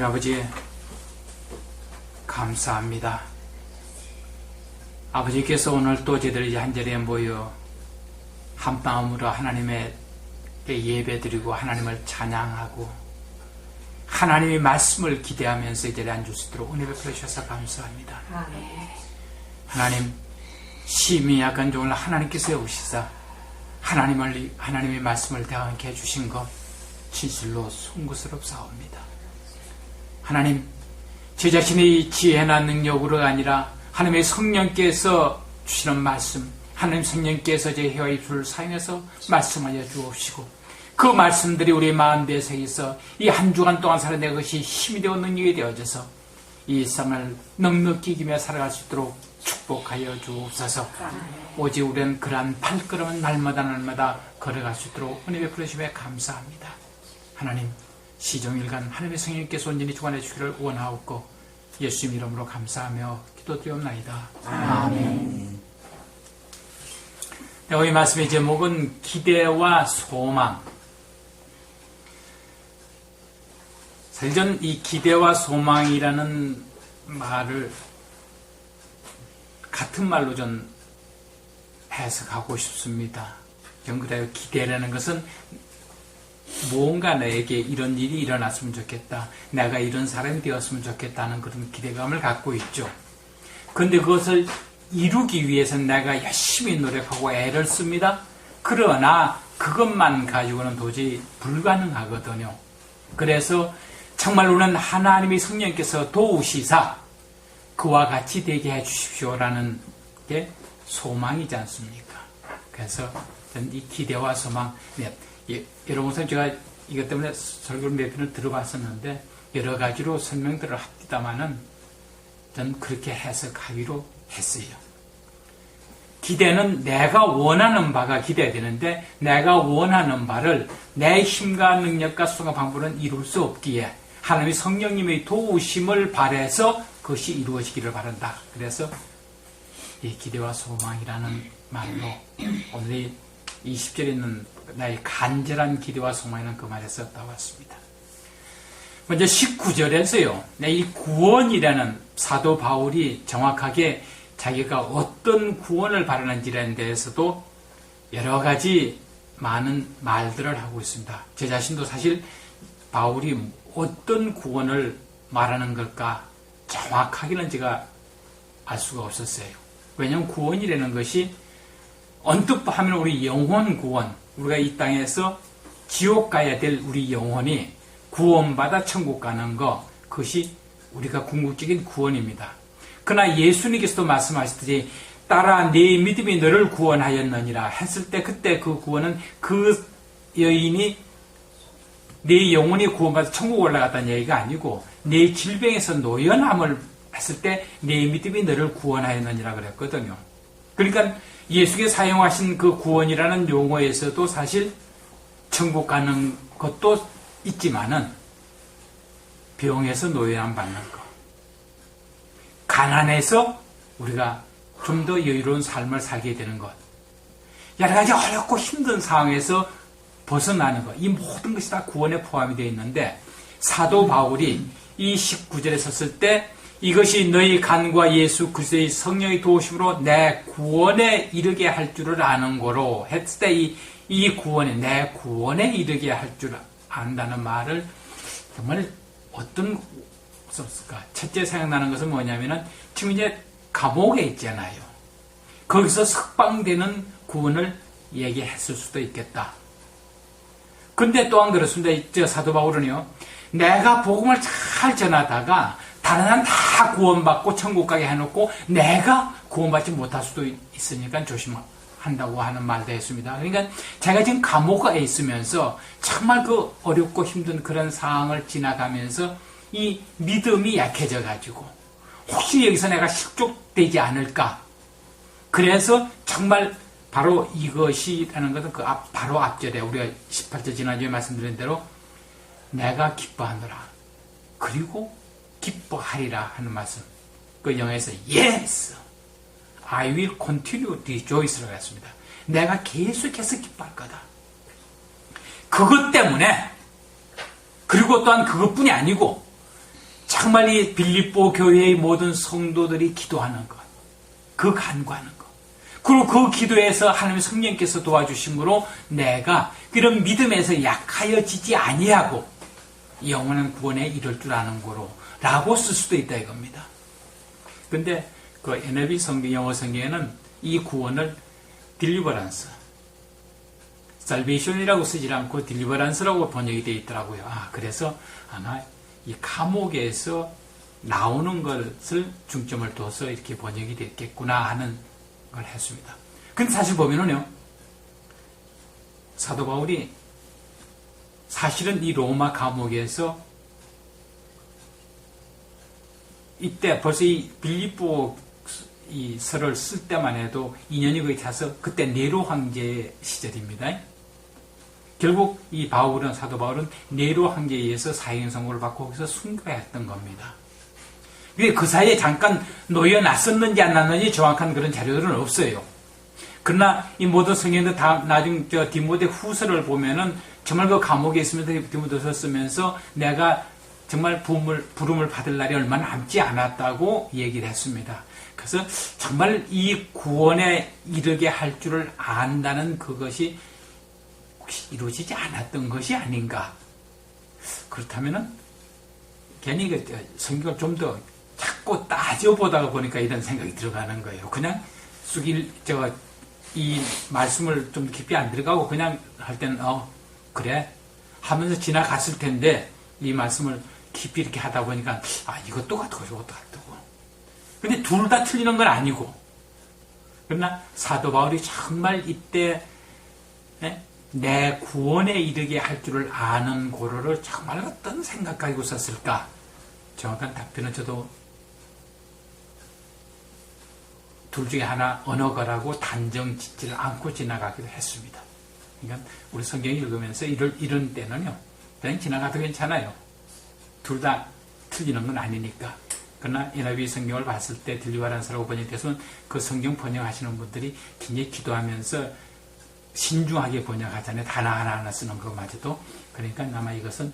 아버지, 감사합니다. 아버지께서 오늘 또 저희들이 한자리에 모여 한 마음으로 하나님의 예배드리고 하나님을 찬양하고 하나님의 말씀을 기대하면서 이 자리에 앉을 수 있도록 은혜 베풀어 주셔서 감사합니다. 하나님, 심히 약한 종을 하나님께서 오시사 하나님의 말씀을 대하게 해주신 것 진실로 송구스럽사옵니다. 하나님, 제 자신의 지혜나 능력으로 아니라 하나님의 성령께서 주시는 말씀, 하나님 성령께서 제 혀와 입술을 사용해서 말씀하여 주옵시고 그 말씀들이 우리 마음에 새겨서 이 한 주간 동안 살아낸 것이 힘이 되어 능력이 되어져서 이 일상을 넉넉히 이기며 살아갈 수 있도록 축복하여 주옵소서. 오직 우리는 그러한 발걸음은 날마다 걸어갈 수 있도록 은혜 베풀어 주시며 감사합니다. 하나님, 시종일관 하나님의 성령께서 온전히 주관해 주기를 원하옵고 예수님 이름으로 감사하며 기도드리옵나이다. 아멘. 네, 오늘 말씀의 제목은 기대와 소망. 사실 전 이 기대와 소망이라는 말을 같은 말로 전 해석하고 싶습니다. 전 그래요. 기대라는 것은 무언가 나에게 이런 일이 일어났으면 좋겠다, 내가 이런 사람이 되었으면 좋겠다는 그런 기대감을 갖고 있죠. 그런데 그것을 이루기 위해서는 내가 열심히 노력하고 애를 씁니다. 그러나 그것만 가지고는 도저히 불가능하거든요. 그래서 정말 우리는 하나님의 성령께서 도우시사 그와 같이 되게 해주십시오라는 게 소망이지 않습니까? 그래서 이 기대와 소망, 여러분 제가 이것 때문에 설교를 몇 편을 들어봤었는데 여러 가지로 설명들을 합니다마는 저는 그렇게 해석하기로 했어요. 기대는 내가 원하는 바가 기대되는데 내가 원하는 바를 내 힘과 능력과 수가 방법은 이룰 수 없기에 하나님의 성령님의 도우심을 바라서 그것이 이루어지기를 바란다. 그래서 이 기대와 소망이라는 말로 오늘 20절에 있는 나의 간절한 기대와 소망이라는 그 말에서 나왔습니다. 먼저 19절에서요. 이 구원이라는 사도 바울이 정확하게 자기가 어떤 구원을 바라는지에 대해서도 여러 가지 많은 말들을 하고 있습니다. 제 자신도 사실 바울이 어떤 구원을 말하는 걸까 정확하게는 제가 알 수가 없었어요. 왜냐하면 구원이라는 것이 언뜻 하면 우리 영혼 구원, 우리가 이 땅에서 지옥 가야 될 우리 영혼이 구원받아 천국 가는 것, 그것이 우리가 궁극적인 구원입니다. 그러나 예수님께서도 말씀하시듯이 따라 네 믿음이 너를 구원하였느니라 했을 때 그때 그 구원은 그 여인이 네 영혼이 구원받아 천국 올라갔다는 얘기가 아니고 네 질병에서 노연함을 했을 때 네 믿음이 너를 구원하였느니라 그랬거든요. 그러니까 예수께서 사용하신 그 구원이라는 용어에서도 사실 천국 가는 것도 있지만은 병에서 노예함 받는 것, 가난해서 우리가 좀 더 여유로운 삶을 살게 되는 것, 여러 가지 어렵고 힘든 상황에서 벗어나는 것, 이 모든 것이 다 구원에 포함이 되어 있는데 사도 바울이 이 19절에 섰을 때 이것이 너희 간과 예수 그리스도의 성령의 도우심으로 내 구원에 이르게 할 줄을 아는 거로 했을 때 이 구원에, 내 구원에 이르게 할 줄 안다는 말을 정말 어떤 없을까? 첫째 생각나는 것은 뭐냐면은 지금 이제 감옥에 있잖아요. 거기서 석방되는 구원을 얘기했을 수도 있겠다. 근데 또한 그렇습니다. 저 사도 바울은요, 내가 복음을 잘 전하다가 다른 사람 다 구원받고 천국 가게 해놓고 내가 구원받지 못할 수도 있으니까 조심한다고 하는 말도 했습니다. 그러니까 제가 지금 감옥에 있으면서 정말 그 어렵고 힘든 그런 상황을 지나가면서 이 믿음이 약해져 가지고 혹시 여기서 내가 실족되지 않을까, 그래서 정말 바로 이것이라는 것은 그 바로 앞절에 우리가 18절 지난주에 말씀드린 대로 내가 기뻐하노라 그리고 기뻐하리라 하는 말씀, 그 영어에서 Yes, I will continue to rejoice라고 했습니다. 내가 계속해서 기뻐할 거다. 그것 때문에, 그리고 또한 그것뿐이 아니고 정말 이 빌립보 교회의 모든 성도들이 기도하는 것, 그 간구하는 것, 그리고 그 기도에서 하나님의 성령께서 도와주심으로 내가 그런 믿음에서 약하여지지 아니하고 영원한 구원에 이를 줄 아는 거로 라고 쓸 수도 있다 이겁니다. 근데 그 NIV 성경, 영어 성경에는 이 구원을 딜리버런스, 살베이션이라고 쓰지 않고 딜리버런스라고 번역이 되어 있더라고요. 그래서 아마 이 감옥에서 나오는 것을 중점을 둬서 이렇게 번역이 됐겠구나 하는 걸 했습니다. 근데 사실 보면은요, 사도 바울이 사실은 이 로마 감옥에서 이때 벌써 이 빌립보 이 서를 쓸 때만 해도 2년이 거의 차서 그때 네로 황제 시절입니다. 결국 이 바울은, 사도 바울은 네로 황제에 의해서 사형 선고를 받고 거기서 순교했던 겁니다. 근데 그 사이에 잠깐 놓여놨었는지 안 났는지 정확한 그런 자료들은 없어요. 그러나 이 모든 성경들 다 나중 디모데 후서를 보면은 정말 그 감옥에 있으면서 디모데서 쓰면서 내가 정말 부름을 받을 날이 얼마 남지 않았다고 얘기를 했습니다. 그래서 정말 이 구원에 이르게 할 줄을 안다는 그것이 혹시 이루어지지 않았던 것이 아닌가. 그렇다면은 괜히 성경을 좀 더 자꾸 따져보다가 보니까 이런 생각이 들어가는 거예요. 그냥 이 말씀을 좀 깊이 안 들어가고 그냥 할 때는 그래 하면서 지나갔을 텐데 이 말씀을 깊이 이렇게 하다 보니까 이것도 같고 저것도 같고. 근데 둘 다 틀리는 건 아니고. 그러나 사도 바울이 정말 이때 내 구원에 이르게 할 줄을 아는 고로를 정말 어떤 생각 가지고 썼을까? 정확한 답변은 저도 둘 중에 하나 어느 거라고 단정 짓지를 않고 지나가기도 했습니다. 그러니까 우리 성경 읽으면서 이런 때는요, 그냥 지나가도 괜찮아요. 둘 다 틀리는 건 아니니까. 그러나 NIV 성경을 봤을 때 딜리버런스라고 번역돼서는 그 성경 번역하시는 분들이 굉장히 기도하면서 신중하게 번역하잖아요. 단어 하나하나 쓰는 것마저도. 그러니까 아마 이것은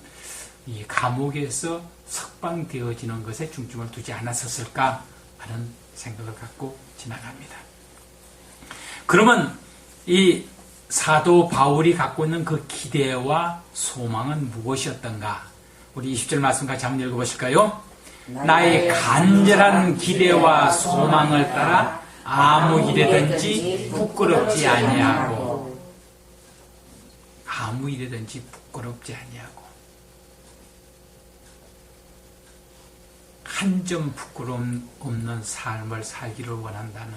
이 감옥에서 석방되어지는 것에 중점을 두지 않았었을까 하는 생각을 갖고 지나갑니다. 그러면 이 사도 바울이 갖고 있는 그 기대와 소망은 무엇이었던가? 우리 20절 말씀 같이 한번 읽어보실까요? 나의 간절한 기대와 소망을 따라 아무 일에든지 부끄럽지 아니하고, 아무 일에든지 부끄럽지 아니하고, 한 점 부끄러움 없는 삶을 살기를 원한다는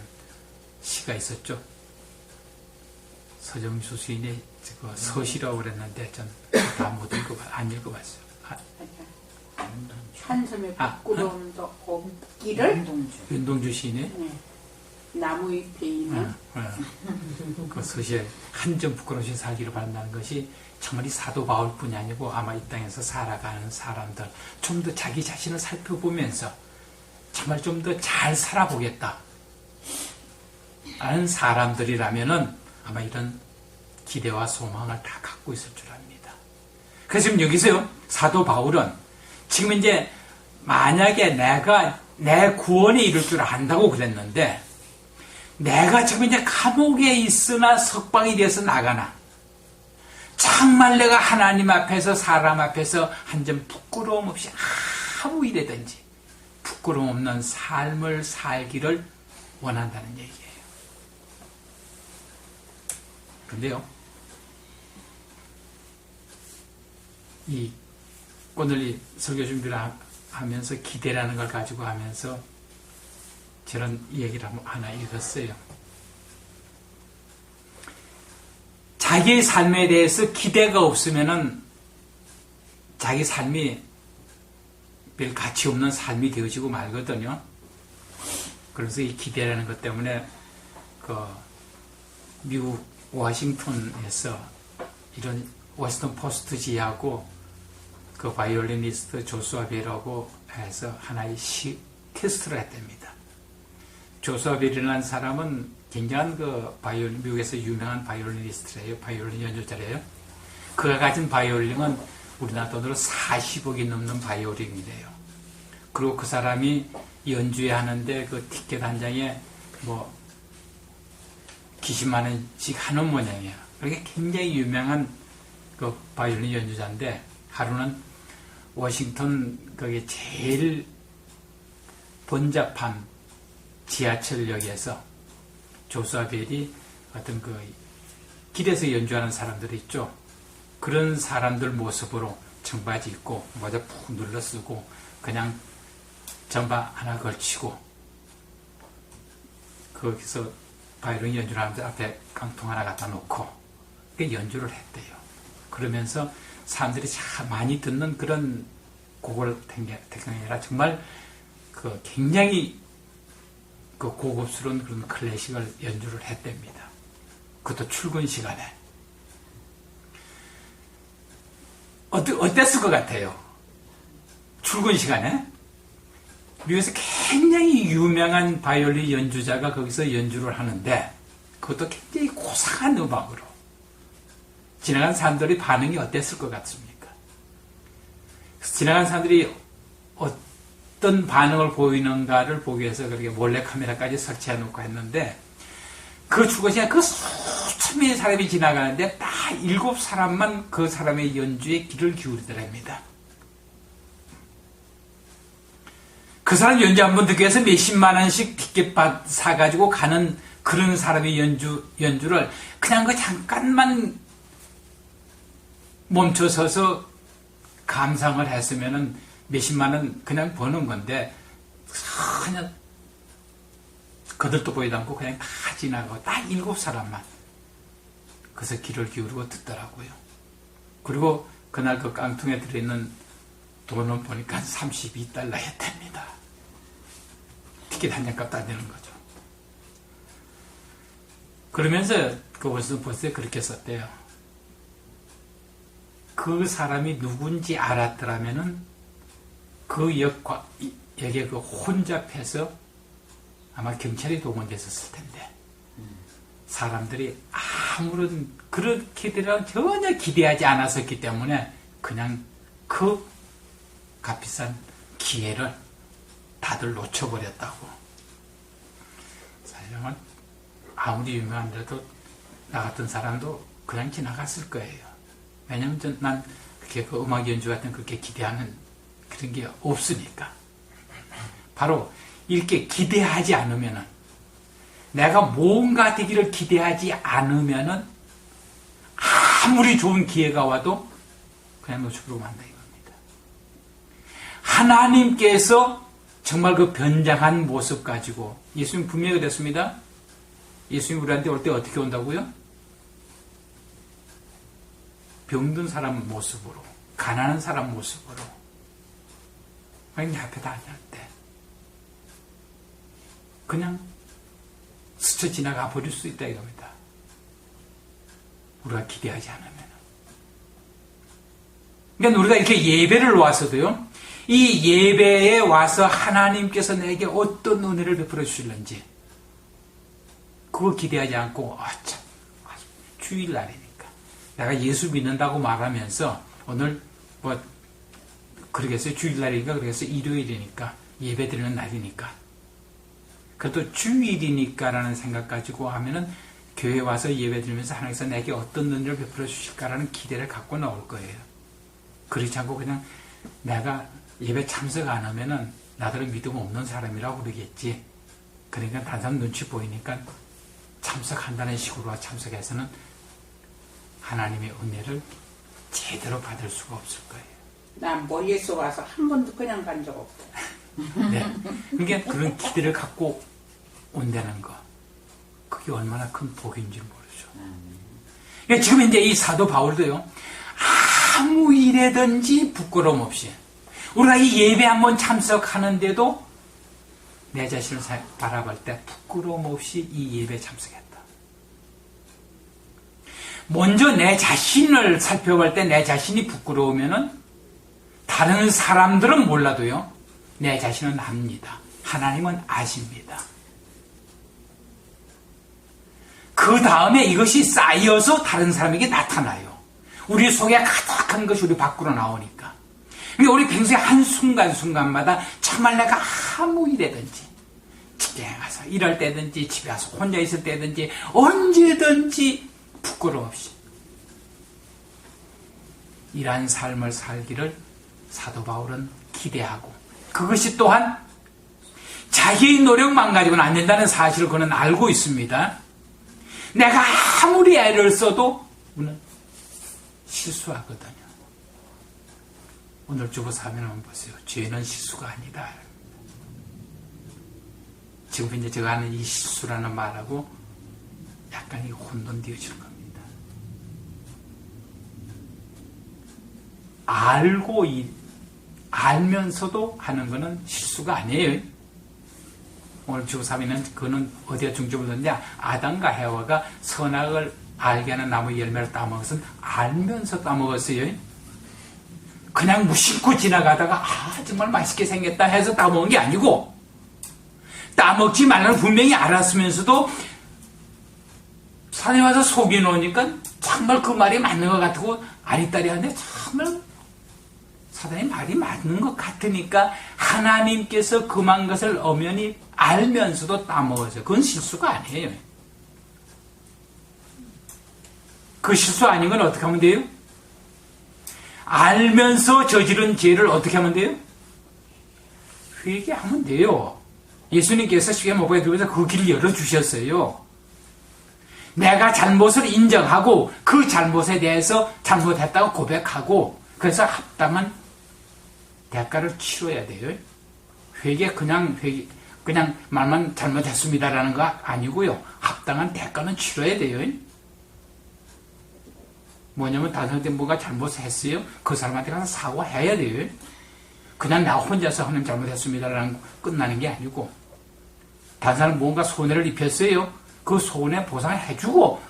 시가 있었죠. 서정수 시인의 서시라고 그랬는데 전 다 못 안 읽어봤어요. 한섬의 부끄러움도 없기를. 윤동주 시인의 나무 잎에 있는 그 서시에 한 점 부끄러움이 살기를 바란다는 것이 정말 이 사도 바울뿐이 아니고 아마 이 땅에서 살아가는 사람들 좀 더 자기 자신을 살펴보면서 정말 좀 더 잘 살아보겠다 하는 사람들이라면은 아마 이런 기대와 소망을 다 갖고 있을 줄 압니다. 그래서 지금 여기서요, 사도 바울은 지금 이제 만약에 내가 내 구원에 이를 줄 안다고 그랬는데 내가 지금 이제 감옥에 있으나 석방이 돼서 나가나 정말 내가 하나님 앞에서 사람 앞에서 한 점 부끄러움 없이 아무 일에든지 부끄러움 없는 삶을 살기를 원한다는 얘기예요. 그런데요, 이 오늘 이 설교 준비를 하면서 기대라는 걸 가지고 하면서 저런 얘기를 하나 읽었어요. 자기의 삶에 대해서 기대가 없으면은 자기 삶이 별 가치 없는 삶이 되어지고 말거든요. 그래서 이 기대라는 것 때문에 그 미국 워싱턴에서 이런 워싱턴 포스트지하고 그 바이올리니스트 조수아 벨하고 해서 하나의 테스트를 했답니다. 조수아 벨이라는 사람은 굉장한 미국에서 유명한 바이올리니스트래요. 바이올린 연주자래요. 그가 가진 바이올린은 우리나라 돈으로 40억이 넘는 바이올린이래요. 그리고 그 사람이 연주회 하는데 그 티켓 한 장에 뭐 기십만 원씩 하는 모양이에요. 그게 굉장히 유명한 그 바이올린 연주자인데 하루는 워싱턴 거기 제일 번잡한 지하철역에서 조수아 벨이 어떤 그 길에서 연주하는 사람들 있죠. 그런 사람들 모습으로 청바지 입고 모자 푹 눌러 쓰고 그냥 전바 하나 걸치고 거기서 바이올린 연주를 하는데 앞에 깡통 하나 갖다 놓고 연주를 했대요. 그러면서 사람들이 참 많이 듣는 그런 곡을 택하니라 정말 그 굉장히 그 고급스러운 그런 클래식을 연주를 했답니다. 그것도 출근 시간에. 어땠을 것 같아요? 출근 시간에? 미국에서 굉장히 유명한 바이올린 연주자가 거기서 연주를 하는데 그것도 굉장히 고상한 음악으로 지나간 사람들의 반응이 어땠을 것 같습니까? 지나간 사람들이 어떤 반응을 보이는가를 보기 위해서 그렇게 몰래 카메라까지 설치해 놓고 했는데 그 출근 시간 그 수천 명의 사람이 지나가는데 딱 7사람만 그 사람의 연주에 귀를 기울이더랍니다. 그 사람 연주 한번 듣기 위해서 몇십만 원씩 티켓 사가지고 가는 그런 사람의 연주를 그냥 그 잠깐만 멈춰서서 감상을 했으면은 몇십만 원 그냥 버는 건데 그냥 거들떠 보이도 않고 그냥 다 지나가고 딱 7사람만 그래서 귀를 기울이고 듣더라고요. 그리고 그날 그 깡통에 들어있는 돈은 보니까 32달러였답니다. 티켓 한 장 값도 안 되는 거죠. 그러면서 그것은 벌써 그렇게 썼대요. 그 사람이 누군지 알았더라면은 그 역에 그 혼잡해서 아마 경찰이 동원됐었을 텐데 사람들이 아무런 그렇게 되라 전혀 기대하지 않았었기 때문에 그냥 그 값비싼 기회를 다들 놓쳐버렸다고. 사실은 아무리 유명한데도 나 같은 사람도 그냥 지나갔을 거예요. 왜냐면 난 그렇게 그 음악 연주 같은 그렇게 기대하는 그런 게 없으니까. 바로 이렇게 기대하지 않으면은 내가 뭔가 되기를 기대하지 않으면은 아무리 좋은 기회가 와도 그냥 놓쳐버리고 만다 이겁니다. 하나님께서 정말 그 변장한 모습 가지고 예수님 분명히 그랬습니다. 예수님 우리한테 올 때 어떻게 온다고요? 병든 사람 모습으로, 가난한 사람 모습으로. 내 앞에 다닐 때 그냥 스쳐 지나가 버릴 수 있다 이겁니다. 우리가 기대하지 않으면. 그러니까 우리가 이렇게 예배를 와서도요, 이 예배에 와서 하나님께서 내게 어떤 은혜를 베풀어 주실는지 그거 기대하지 않고 참 주일날이니까 내가 예수 믿는다고 말하면서 오늘 뭐 그러겠어요. 주일날이니까 그러겠어요. 일요일이니까 예배 드리는 날이니까 그래도 주일이니까라는 생각 가지고 하면은 교회 와서 예배 드리면서 하나님께서 내게 어떤 은혜를 베풀어 주실까라는 기대를 갖고 나올 거예요. 그렇지 않고 그냥 내가 예배 참석 안 하면은 나들은 믿음 없는 사람이라고 그러겠지. 그러니까 다른 사람 눈치 보이니까 참석한다는 식으로 참석해서는 하나님의 은혜를 제대로 받을 수가 없을 거예요. 난 멀리서 와서 한 번도 그냥 간 적 없고. 네. 그러니까 그런 기대를 갖고 온다는 거. 그게 얼마나 큰 복인지 모르죠. 그러니까 지금 이제 이 사도 바울도요, 아무 일에든지 부끄러움 없이, 우리가 이 예배 한번 참석하는데도 내 자신을 바라볼 때 부끄러움 없이 이 예배에 참석했다. 먼저 내 자신을 살펴볼 때 내 자신이 부끄러우면은 다른 사람들은 몰라도요, 내 자신은 압니다. 하나님은 아십니다. 그 다음에 이것이 쌓여서 다른 사람에게 나타나요. 우리 속에 가득한 것이 우리 밖으로 나오니까. 그러니까 우리 평소에 한순간순간마다 정말 내가 아무 일이든지 직장에 가서 일할 때든지 집에 와서 혼자 있을 때든지 언제든지 부끄러움 없이 이러한 삶을 살기를 사도 바울은 기대하고, 그것이 또한 자기의 노력만 가지고는 안 된다는 사실을 그는 알고 있습니다. 내가 아무리 애를 써도 우리는 실수하거든요. 오늘 주보 사면 한번 보세요. 죄는 실수가 아니다. 지금 이제 제가 하는 이 실수라는 말하고 약간 이 혼돈되어질 겁니다. 알면서도 하는 것은 실수가 아니에요. 오늘 주보 사면은 그는 어디에 중점을 뒀냐? 아담과 해와가 선악을 알게 하는 나무 열매를 따먹었은 알면서 따먹었어요. 그냥 무심코 지나가다가 정말 맛있게 생겼다 해서 따먹은 게 아니고, 따먹지 말라는 분명히 알았으면서도 산에 와서 속이 놓으니까 정말 그 말이 맞는 것 같고 아리따리 하는데 정말 사단의 말이 맞는 것 같으니까 하나님께서 금한 것을 엄연히 알면서도 따먹어서 그건 실수가 아니에요. 그 실수 아닌 건 어떻게 하면 돼요? 알면서 저지른 죄를 어떻게 하면 돼요? 회개하면 돼요. 예수님께서 십계명에 들어서 그 길을 열어주셨어요. 내가 잘못을 인정하고 그 잘못에 대해서 잘못했다고 고백하고, 그래서 합당한 대가를 치러야 돼요. 회개 그냥 말만 잘못했습니다라는 거 아니고요. 합당한 대가는 치러야 돼요. 뭐냐면 다른 사람한테 뭔가 잘못했어요. 그 사람한테 가서 사과해야 돼요. 그냥 나 혼자서 하는 잘못했습니다라는 거 끝나는 게 아니고, 다른 사람 뭔가 손해를 입혔어요. 그 손해 보상을 해주고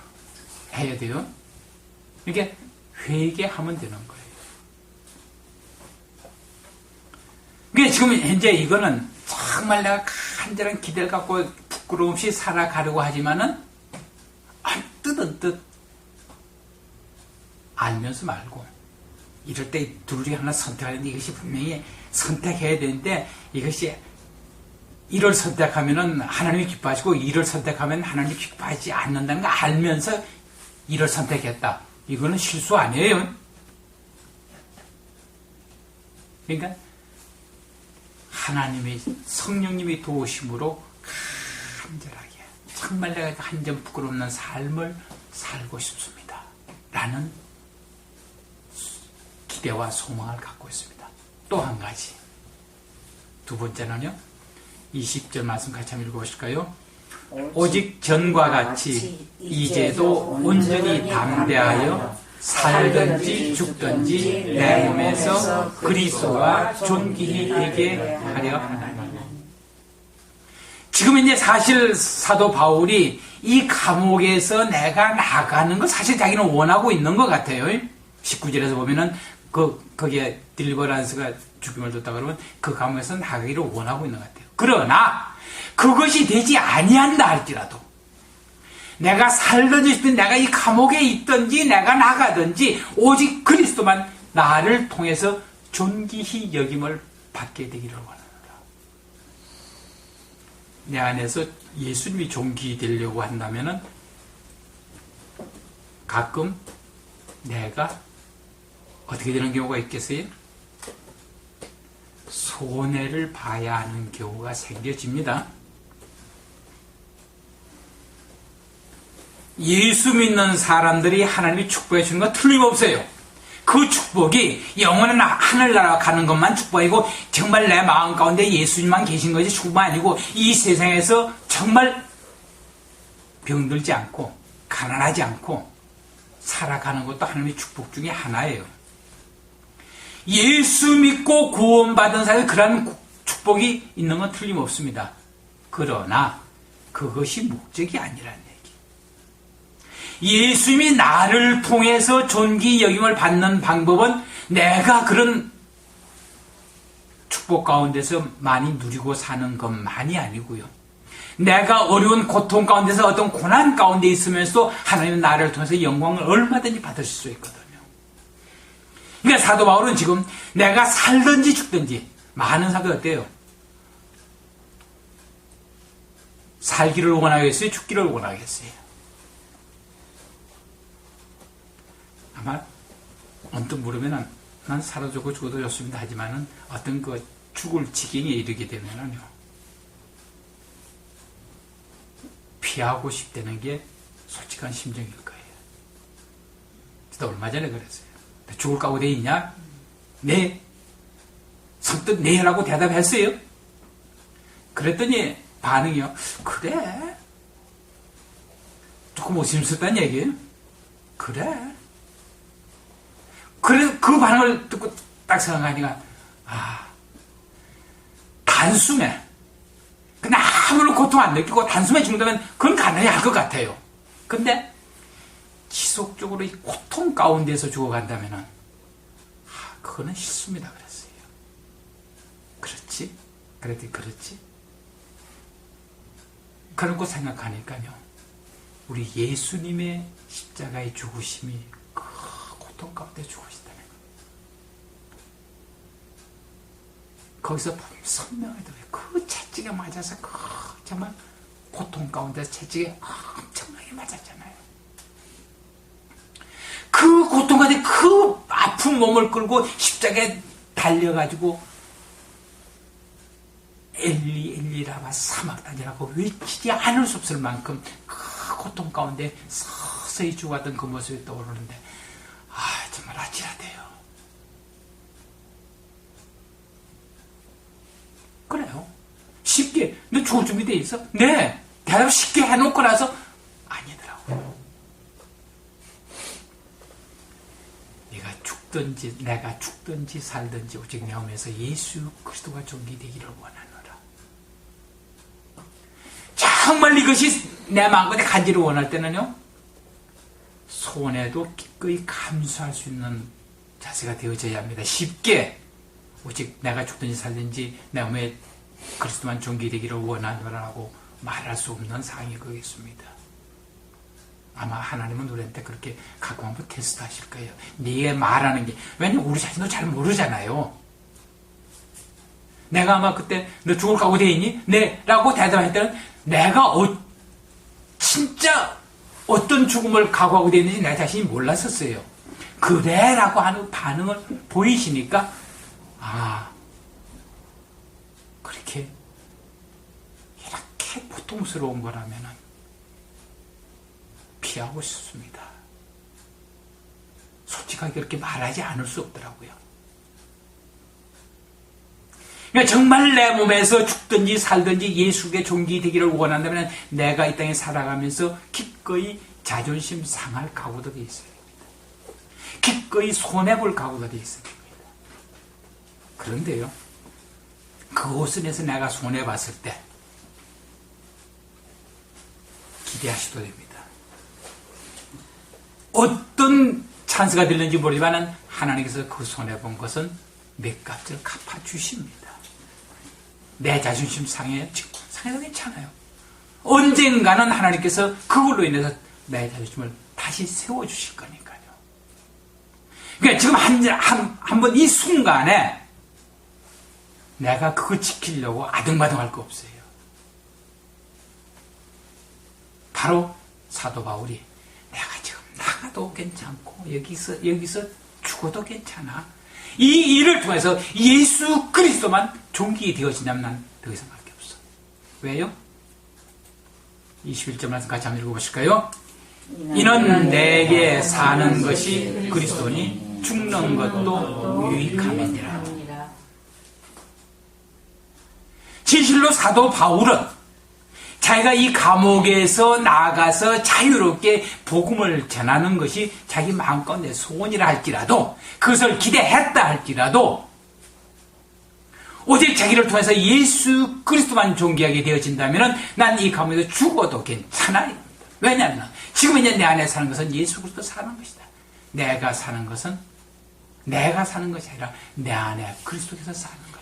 해야 돼요. 이게 회개하면 되는 거예요. 그러니까 지금 현재 이거는 정말 내가 간절한 기대를 갖고 부끄러움 없이 살아가려고 하지만은 언뜻 알면서 말고, 이럴 때 둘 중에 하나 선택하는데 이것이 분명히 선택해야 되는데, 이것이 이를 선택하면은 하나님이 기뻐하시고 이를 선택하면 하나님이 기뻐하지 않는다는 거 알면서 이를 선택했다. 이거는 실수 아니에요. 그러니까 하나님의 성령님의 도우심으로 간절하게 정말 내가 한 점 부끄러움 없는 삶을 살고 싶습니다. 라는 기대와 소망을 갖고 있습니다. 또 한 가지. 두 번째는요. 20절 말씀 같이 한번 읽어보실까요? 오직 전과 같이 이제도 온전히 담대하여 살든지 죽든지 내 몸에서 그리스도와 존귀히 되게 하려 하나니. 지금 이제 사실 사도 바울이 이 감옥에서 내가 나가는 거 사실 자기는 원하고 있는 것 같아요. 19절에서 보면은 거기에 딜버란스가 죽임을 줬다 그러면 그 감옥에서 나가기를 원하고 있는 것 같아요. 그러나 그것이 되지 아니한다 할지라도, 내가 살든지 싶든 내가 이 감옥에 있든지 내가 나가든지 오직 그리스도만 나를 통해서 존귀히 여김을 받게 되기를 원합니다. 내 안에서 예수님이 존귀히 되려고 한다면은 가끔 내가 어떻게 되는 경우가 있겠어요? 손해를 봐야 하는 경우가 생겨집니다. 예수 믿는 사람들이 하나님이 축복해 주는 건 틀림없어요. 그 축복이 영원한 하늘나라 가는 것만 축복이고, 정말 내 마음 가운데 예수님만 계신 것이 축복이 아니고, 이 세상에서 정말 병들지 않고 가난하지 않고 살아가는 것도 하나님의 축복 중에 하나예요. 예수 믿고 구원받은 사람이 그런 축복이 있는 건 틀림없습니다. 그러나 그것이 목적이 아니라는 얘기. 예수님이 나를 통해서 존귀 여김을 받는 방법은 내가 그런 축복 가운데서 많이 누리고 사는 것만이 아니고요. 내가 어려운 고통 가운데서 어떤 고난 가운데 있으면서도 하나님은 나를 통해서 영광을 얼마든지 받으실 수 있거든요. 그러니까 사도 바울은 지금 내가 살든지 죽든지, 많은 사도 어때요? 살기를 원하겠어요? 죽기를 원하겠어요? 아마 언뜻 물으면 난 살아주고 죽어도 좋습니다 하지만은 어떤 그 죽을 지경에 이르게 되면은요, 피하고 싶다는 게 솔직한 심정일 거예요. 저도 얼마 전에 그랬어요. 죽을 각오 돼 있냐? 네. 선뜻 네라고 대답했어요. 그랬더니 반응이요. 그래. 조금 의심스럽다는 얘기예요. 그래. 그래, 그 반응을 듣고 딱 생각하니까, 단숨에, 그냥 아무런 고통 안 느끼고 단숨에 죽는다면 그건 가능할 것 같아요. 근데 지속적으로 이 고통 가운데서 죽어간다면은, 그거는 실수입니다. 그랬어요. 그렇지? 그랬더니 그렇지? 그런 거 생각하니까요, 우리 예수님의 십자가의 죽으심이 그 고통 가운데 죽으시다는 거. 거기서 선명하더라고요. 그 채찍에 맞아서 정말 고통 가운데 채찍에 엄청나게 맞았잖아요. 그 고통 가운데 그 아픈 몸을 끌고 십자가에 달려가지고 엘리 엘리라마 사막단이라고 외치지 않을 수 없을 만큼 그 고통 가운데 서서히 죽어가던 그 모습이 떠오르는데, 정말 아찔하대요. 그래요. 쉽게 너 죽을 준비돼 있어? 네. 대답 쉽게 해놓고 나서 아니더라고요. 네가 죽든지 내가 죽든지 살든지 오직 내 몸에서 예수 그리스도가 존귀되기를 원하노라. 정말 이것이 내 마음속에 간절히 원할 때는요, 손해도 기꺼이 감수할 수 있는 자세가 되어져야 합니다. 쉽게 오직 내가 죽든지 살든지 내 몸에 그리스도만 존귀되기를 원하노라고 말할 수 없는 상황이 거겠습니다. 아마 하나님은 우리한테 그렇게 가끔 한번 테스트 하실 거예요. 네가 말하는 게, 왜냐면 우리 자신도 잘 모르잖아요. 내가 아마 그때 너 죽을 각오 돼 있니? 네 라고 대답할 때는 내가 진짜 어떤 죽음을 각오하고 돼 있는지 내 자신이 몰랐었어요. 그래 라고 하는 반응을 보이시니까 그렇게 이렇게 고통스러운 거라면 피하고 싶습니다. 솔직하게 그렇게 말하지 않을 수 없더라고요. 그러니까 정말 내 몸에서 죽든지 살든지 예수의 존귀되기를 원한다면 내가 이 땅에 살아가면서 기꺼이 자존심 상할 각오도 되어 있어야 됩니다. 기꺼이 손해볼 각오도 되어 있어야 됩니다. 그런데요, 그곳에서 내가 손해봤을 때 기대하셔도 됩니다. 어떤 찬스가 들는지 모르지만 하나님께서 그 손해본 것은 맷값을 갚아주십니다. 내 자존심 상해, 상해도 괜찮아요. 언젠가는 하나님께서 그걸로 인해서 내 자존심을 다시 세워주실 거니까요. 그러니까 지금 한번 이 순간에 내가 그거 지키려고 아등바등할 거 없어요. 바로 사도 바울이 내가 지금 나가도 괜찮고 여기서 죽어도 괜찮아. 이 일을 통해서 예수 그리스도만 존귀 되어진다면 난 더 이상 할 게 없어. 왜요? 21절 말씀 같이 한번 읽어보실까요? 이는 내게 사는 것이 그리스도니 죽는 것도 유익함이니라. 진실로 사도 바울은 자기가 이 감옥에서 나가서 자유롭게 복음을 전하는 것이 자기 마음가운데 소원이라 할지라도, 그것을 기대했다 할지라도, 오직 자기를 통해서 예수 그리스도만 존귀하게 되어진다면 난 이 감옥에서 죽어도 괜찮아요. 왜냐하면 지금 이제 내 안에 사는 것은 예수 그리스도 사는 것이다. 내가 사는 것이 아니라 내 안에 그리스도께서 사는 것이다.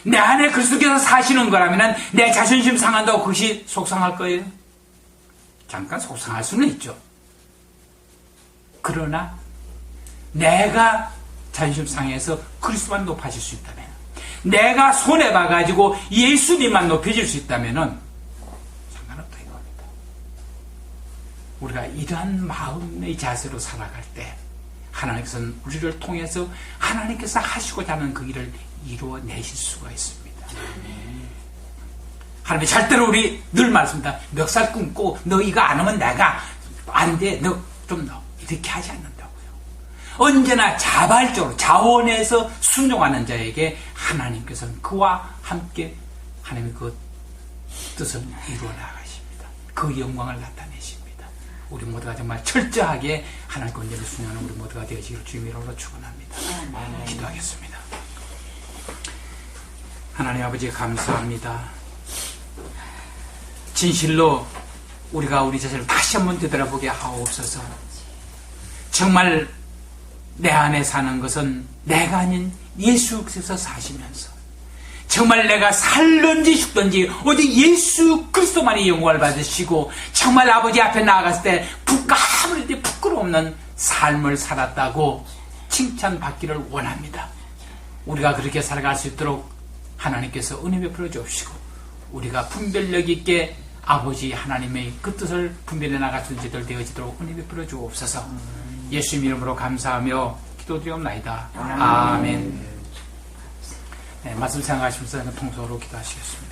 내 안에 그리스도께서 사시는 거라면 내 자존심 상한다고 그것이 속상할 거예요? 잠깐 속상할 수는 있죠. 그러나 내가 자존심 상해서 그리스도만 높아질 수 있다면, 내가 손해봐가지고 예수님만 높여질 수 있다면 상관없다 이겁니다. 우리가 이러한 마음의 자세로 살아갈 때 하나님께서는 우리를 통해서 하나님께서 하시고자 하는 그 일을 이루어내실 수가 있습니다. 하나님이 절대로 우리 늘 말씀합니다. 멱살 끊고 너 이거 안 하면 내가 안 돼. 너 좀 넣어. 이렇게 하지 않는다고요. 언제나 자발적으로 자원해서 순종하는 자에게 하나님께서는 그와 함께 하나님의 그 뜻을 이루어 나가십니다. 그 영광을 나타내십니다. 우리 모두가 정말 철저하게 하나님께 온전히 순종하는 우리 모두가 되어지기를 주님 이름으로 축원합니다. 기도하겠습니다. 하나님 아버지 감사합니다. 진실로 우리가 우리 자신을 다시 한번 되돌아보게 하옵소서. 정말 내 안에 사는 것은 내가 아닌 예수께서 사시면서 정말 내가 살든지 죽든지 오직 예수 그리스도만이 영광을 받으시고 정말 아버지 앞에 나아갔을 때 아무리 부끄러움없는 삶을 살았다고 칭찬받기를 원합니다. 우리가 그렇게 살아갈 수 있도록 하나님께서 은혜 베풀어 주옵시고 우리가 분별력 있게 아버지 하나님의 그 뜻을 분별해 나갈 수 있는 제들 되어지도록 은혜 베풀어 주옵소서. 예수님 이름으로 감사하며 기도드리옵나이다. 아멘. 네, 말씀 생각하시면서 통속으로 기도하시겠습니다.